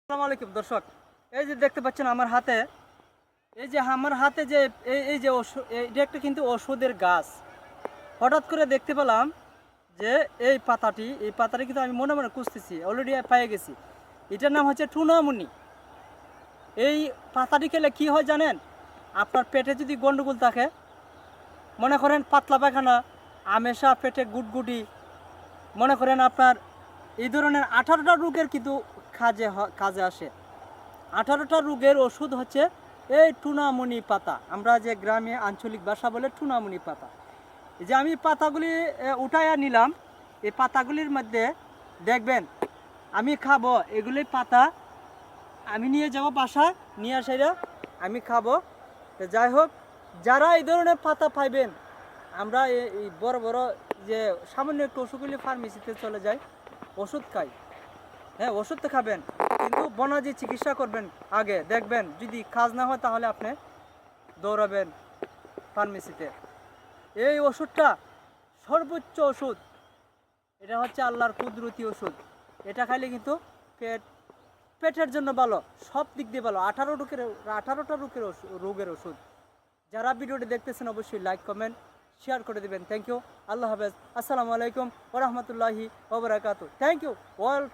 আসসালামু আলাইকুম দর্শক, এই যে দেখতে পাচ্ছেন আমার হাতে, এই যে এটা একটা কিন্তু ওষুধের গাছ। হঠাৎ করে দেখতে পেলাম যে এই পাতাটি কিন্তু আমি মনে মনে খুঁজতেছি, অলরেডি পেয়ে গেছি। এটার নাম হচ্ছে টুনামুনি। এই পাতাটি খেলে কি হয় জানেন? আপনার পেটে যদি গন্ডগোল থাকে, মনে করেন পাতলা পায়খানা, আমেশা, পেটে গুটগুটি, মনে করেন আপনার এই ধরনের 18টা রোগের কিন্তু কাজে আসে। 18টা রোগের ওষুধ হচ্ছে এই টুনামুনি পাতা। আমরা যে গ্রামে আঞ্চলিক ভাষা বলে টুনামুনি পাতা। এই যে আমি পাতাগুলি উঠাইয়া নিলাম, এই পাতাগুলির মধ্যে দেখবেন আমি খাবো। এগুলি পাতা আমি নিয়ে যাব বাসায়, নিয়ে আসাইরা আমি খাবো। তো যাই হোক, যারা এই ধরনের পাতা পাইবেন, আমরা এই বড় বড় যে সামান্য একটু ওষুধগুলি ফার্মেসিতে চলে যায়, ওষুধ খাই। হ্যাঁ, ওষুধ তো খাবেন, কিন্তু বনাজি চিকিৎসা করবেন। আগে দেখবেন যদি কাজ না হয় তাহলে আপনি দৌড়াবেন ফার্মেসিতে। এই ওষুধটা সর্বোচ্চ ওষুধ। এটা হচ্ছে আল্লাহর কুদরতি ওষুধ। এটা খাইলে কিন্তু পেটের জন্য ভালো, সব দিক দিয়ে ভালো। 18টা রোগের ওষুধ। যারা ভিডিওটি দেখতেছেন অবশ্যই লাইক কমেন্ট শেয়ার করে দেবেন। Thank you. আল্লাহ হাফেজ। আসসালামু আলাইকুম ওয়া রাহমাতুল্লাহি ওয়া বারাকাতুহু। Thank you all